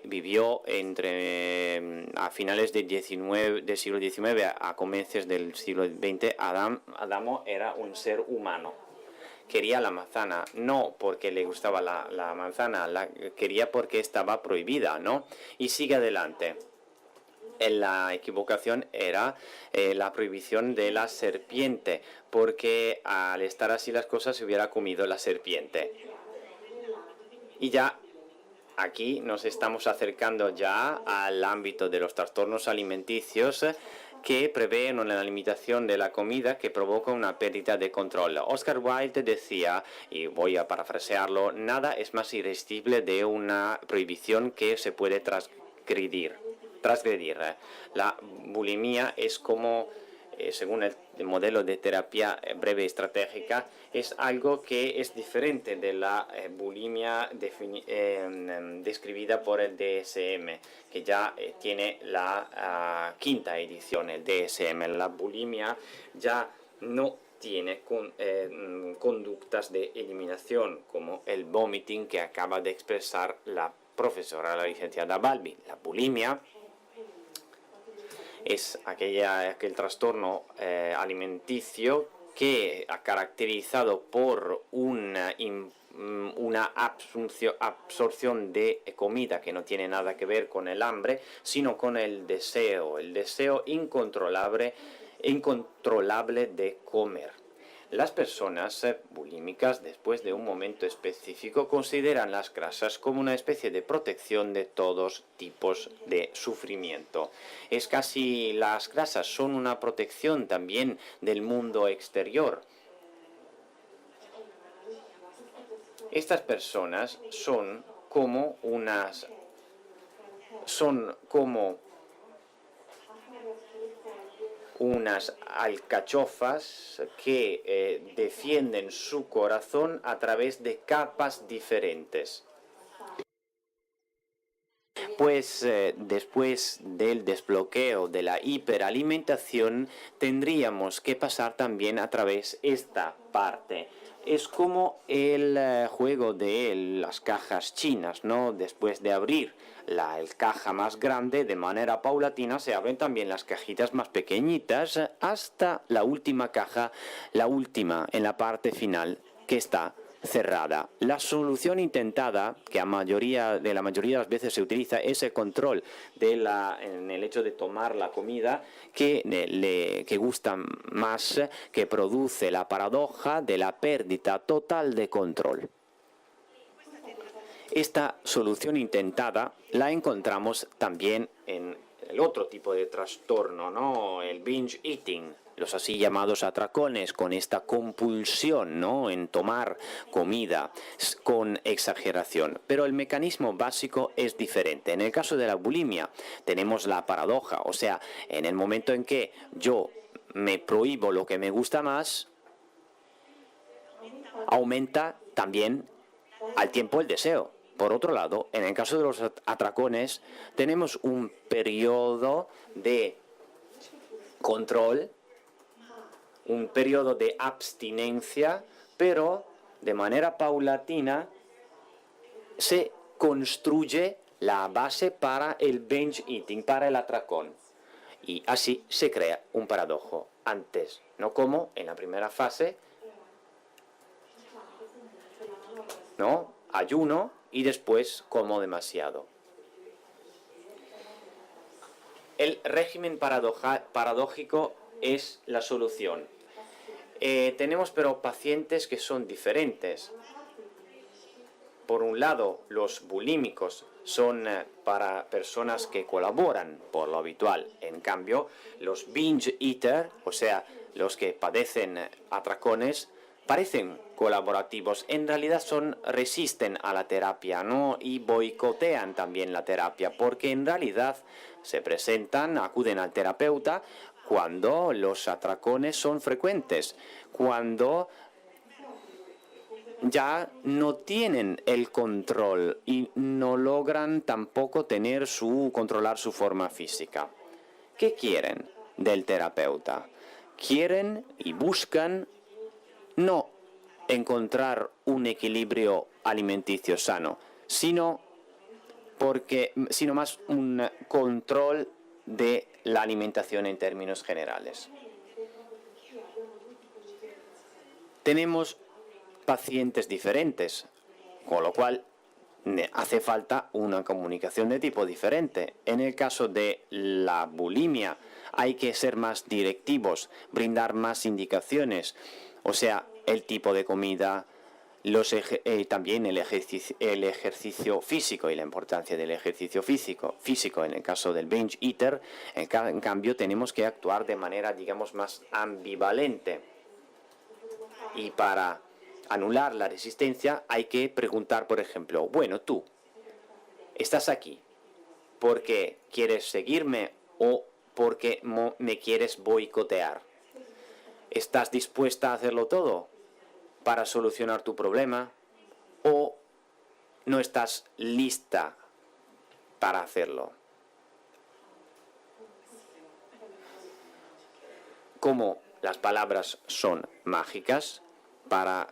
vivió a finales del siglo XIX a comienzos del siglo XX. Adamo era un ser humano. Quería la manzana, no porque le gustaba la manzana, la quería porque estaba prohibida, ¿no? Y sigue adelante. La equivocación era la prohibición de la serpiente, porque al estar así las cosas se hubiera comido la serpiente. Y ya aquí nos estamos acercando ya al ámbito de los trastornos alimenticios que prevén una limitación de la comida que provoca una pérdida de control. Oscar Wilde decía, y voy a parafrasearlo, nada es más irresistible de una prohibición que se puede transgredir. La bulimia es como, según el modelo de terapia breve estratégica, es algo que es diferente de la bulimia describida por el DSM, que ya tiene la quinta edición, el DSM. La bulimia ya no tiene conductas de eliminación como el vomiting que acaba de expresar la profesora, la licenciada Balbi. La bulimia es aquel trastorno alimenticio que ha caracterizado por una absorción de comida que no tiene nada que ver con el hambre, sino con el deseo incontrolable de comer. Las personas bulímicas, después de un momento específico, consideran las grasas como una especie de protección de todos tipos de sufrimiento. Es casi las grasas son una protección también del mundo exterior. Estas personas son como unas alcachofas que defienden su corazón a través de capas diferentes. Pues después del desbloqueo de la hiperalimentación tendríamos que pasar también a través esta parte. Es como el juego de las cajas chinas, ¿no? Después de abrir la caja más grande, de manera paulatina se abren también las cajitas más pequeñitas hasta la última caja, la última en la parte final, que está cerrada. La solución intentada, que la mayoría de las veces se utiliza, es el control en el hecho de tomar la comida que gusta más, que produce la paradoja de la pérdida total de control. Esta solución intentada la encontramos también en el otro tipo de trastorno, ¿no? El binge eating, los así llamados atracones, con esta compulsión, ¿no?, en tomar comida con exageración. Pero el mecanismo básico es diferente. En el caso de la bulimia tenemos la paradoja, o sea, en el momento en que yo me prohíbo lo que me gusta más, aumenta también al tiempo el deseo. Por otro lado, en el caso de los atracones, tenemos un periodo de control, un periodo de abstinencia, pero de manera paulatina se construye la base para el binge eating, para el atracón. Y así se crea un paradojo. Antes, no como en la primera fase, ¿no?, ayuno y después como demasiado. El régimen paradójico es la solución. Tenemos pero pacientes que son diferentes. Por un lado, los bulímicos son para personas que colaboran por lo habitual. En cambio, los binge eater, o sea, los que padecen atracones, parecen colaborativos. En realidad resisten a la terapia, ¿no?, y boicotean también la terapia, porque en realidad se presentan, acuden al terapeuta cuando los atracones son frecuentes, cuando ya no tienen el control y no logran tampoco controlar su forma física. ¿Qué quieren del terapeuta? Quieren y buscan no encontrar un equilibrio alimenticio sano, sino sino más un control de la alimentación en términos generales. Tenemos pacientes diferentes, con lo cual hace falta una comunicación de tipo diferente. En el caso de la bulimia hay que ser más directivos, brindar más indicaciones, o sea, el tipo de comida, también el ejercicio físico y la importancia del ejercicio físico. En el caso del binge eater, en cambio, tenemos que actuar de manera, digamos, más ambivalente. Y para anular la resistencia hay que preguntar, por ejemplo, bueno, tú, ¿estás aquí porque quieres seguirme o porque me quieres boicotear? ¿Estás dispuesta a hacerlo todo para solucionar tu problema o no estás lista para hacerlo? Como las palabras son mágicas para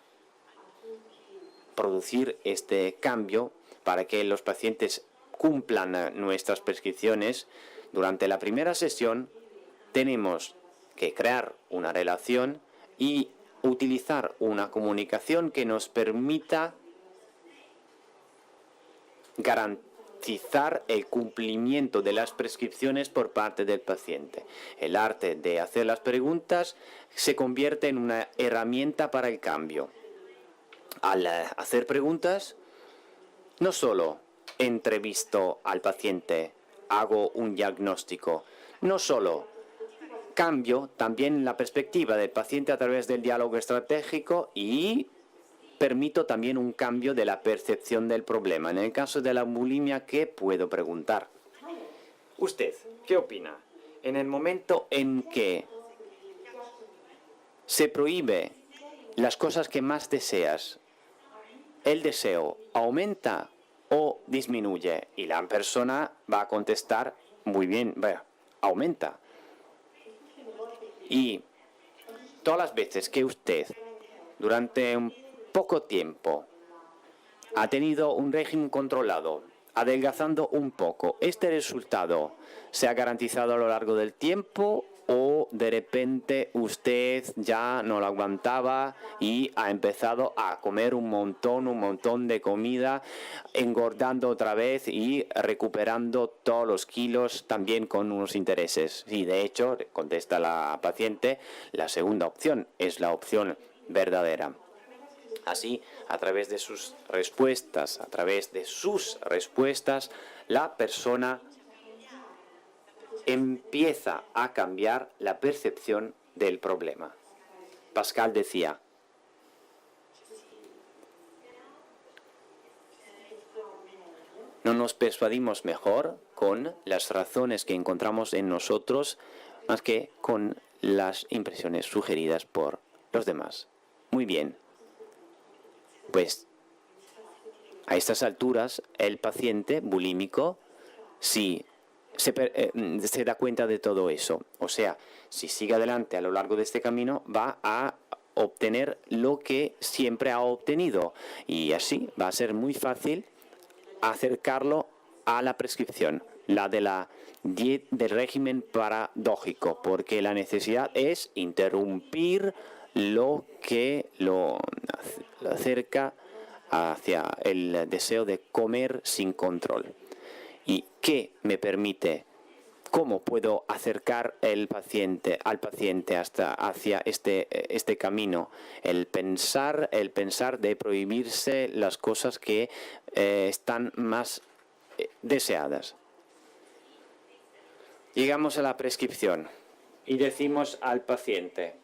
producir este cambio, para que los pacientes cumplan nuestras prescripciones, durante la primera sesión tenemos que crear una relación y utilizar una comunicación que nos permita garantizar el cumplimiento de las prescripciones por parte del paciente. El arte de hacer las preguntas se convierte en una herramienta para el cambio. Al hacer preguntas, no solo entrevisto al paciente, hago un diagnóstico, no solo cambio también la perspectiva del paciente a través del diálogo estratégico y permito también un cambio de la percepción del problema. En el caso de la bulimia, ¿qué puedo preguntar? ¿Usted qué opina? En el momento en que se prohíbe las cosas que más deseas, ¿el deseo aumenta o disminuye? Y la persona va a contestar, muy bien, bueno, aumenta. Y todas las veces que usted, durante un poco tiempo, ha tenido un régimen controlado, adelgazando un poco, ¿este resultado se ha garantizado a lo largo del tiempo o de repente usted ya no lo aguantaba y ha empezado a comer un montón de comida, engordando otra vez y recuperando todos los kilos también con unos intereses? Y de hecho, contesta la paciente, la segunda opción es la opción verdadera. Así, a través de sus respuestas, la persona empieza a cambiar la percepción del problema. Pascal decía, no nos persuadimos mejor con las razones que encontramos en nosotros más que con las impresiones sugeridas por los demás. Muy bien. Pues a estas alturas el paciente bulímico, si se da cuenta de todo eso, o sea, si sigue adelante a lo largo de este camino, va a obtener lo que siempre ha obtenido y así va a ser muy fácil acercarlo a la prescripción, la de del régimen paradójico, porque la necesidad es interrumpir lo que lo acerca hacia el deseo de comer sin control. ¿Y qué me permite? ¿Cómo puedo acercar al paciente hacia este camino? El pensar de prohibirse las cosas que están más deseadas. Llegamos a la prescripción y decimos al paciente,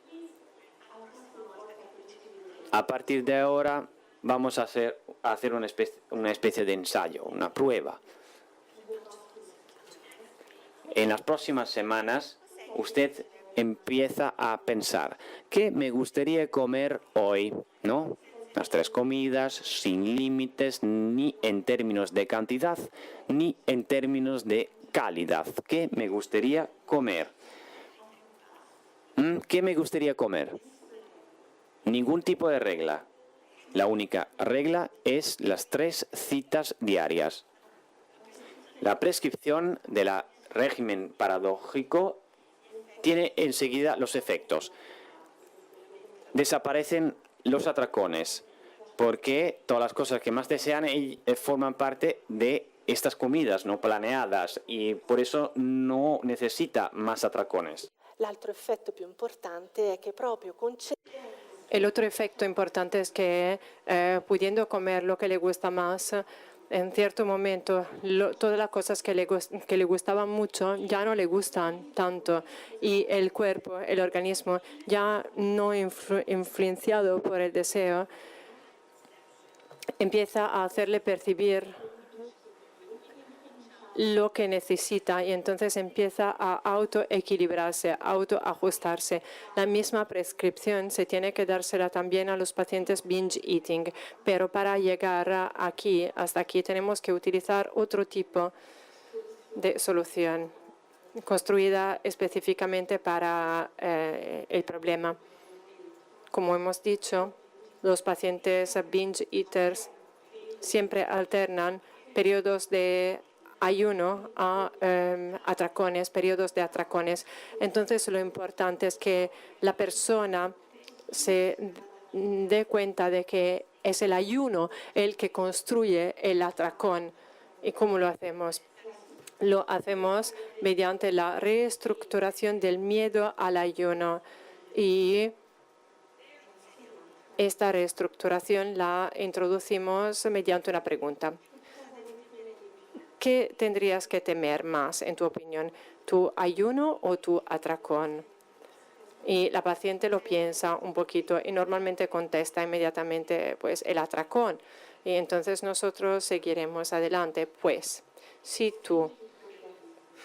a partir de ahora vamos a hacer una especie de ensayo, una prueba. En las próximas semanas, usted empieza a pensar, ¿qué me gustaría comer hoy? ¿No? Las 3 comidas, sin límites, ni en términos de cantidad, ni en términos de calidad. ¿Qué me gustaría comer? ¿Qué me gustaría comer? Ningún tipo de regla. La única regla es las 3 citas diarias. La prescripción del régimen paradójico tiene enseguida los efectos. Desaparecen los atracones, porque todas las cosas que más desean forman parte de estas comidas no planeadas y por eso no necesita más atracones. El otro efecto importante es que pudiendo comer lo que le gusta más, en cierto momento todas las cosas que le gustaban mucho ya no le gustan tanto y el cuerpo, el organismo, ya no influenciado por el deseo, empieza a hacerle percibir lo que necesita y entonces empieza a autoequilibrarse, autoajustarse. La misma prescripción se tiene que dársela también a los pacientes binge eating, pero para llegar hasta aquí tenemos que utilizar otro tipo de solución construida específicamente para el problema. Como hemos dicho, los pacientes binge eaters siempre alternan periodos de ayuno a atracones, periodos de atracones. Entonces, lo importante es que la persona se dé cuenta de que es el ayuno el que construye el atracón. ¿Y cómo lo hacemos? Lo hacemos mediante la reestructuración del miedo al ayuno. Y esta reestructuración la introducimos mediante una pregunta. ¿Qué tendrías que temer más, en tu opinión, tu ayuno o tu atracón? Y la paciente lo piensa un poquito y normalmente contesta inmediatamente, pues, el atracón. Y entonces nosotros seguiremos adelante. Pues, si tú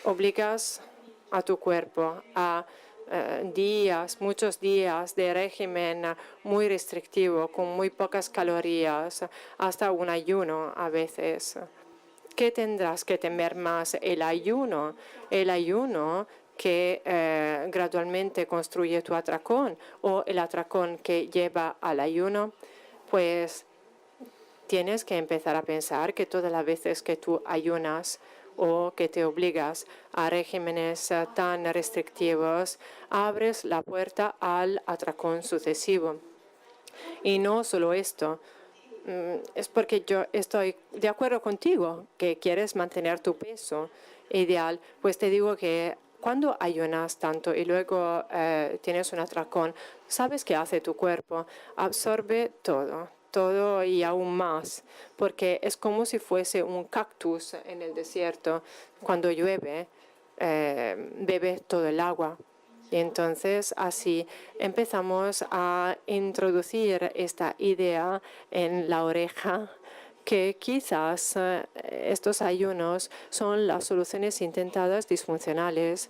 obligas a tu cuerpo a muchos días de régimen muy restrictivo, con muy pocas calorías, hasta un ayuno a veces, ¿qué tendrás que temer más? El ayuno que gradualmente construye tu atracón o el atracón que lleva al ayuno. Pues tienes que empezar a pensar que todas las veces que tú ayunas o que te obligas a regímenes tan restrictivos, abres la puerta al atracón sucesivo. Y no solo esto, es porque yo estoy de acuerdo contigo que quieres mantener tu peso ideal, pues te digo que cuando ayunas tanto y luego tienes un atracón, ¿sabes qué hace tu cuerpo? Absorbe todo y aún más, porque es como si fuese un cactus en el desierto. Cuando llueve, bebe todo el agua. Y entonces así empezamos a introducir esta idea en la oreja que quizás estos ayunos son las soluciones intentadas disfuncionales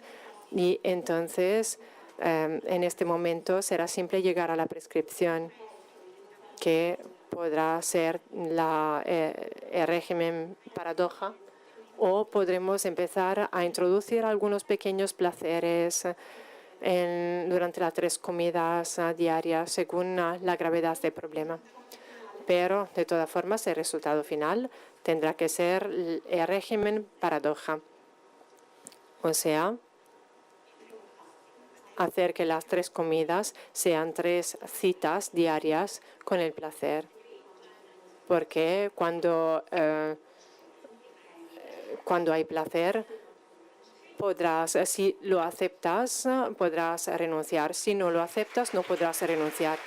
y entonces en este momento será simple llegar a la prescripción que podrá ser el régimen paradoja o podremos empezar a introducir algunos pequeños placeres durante las 3 comidas diarias según la gravedad del problema. Pero, de todas formas, el resultado final tendrá que ser el régimen paradoja. O sea, hacer que las 3 comidas sean 3 citas diarias con el placer. Porque cuando hay placer, si lo aceptas, podrás renunciar. Si no lo aceptas, no podrás renunciar.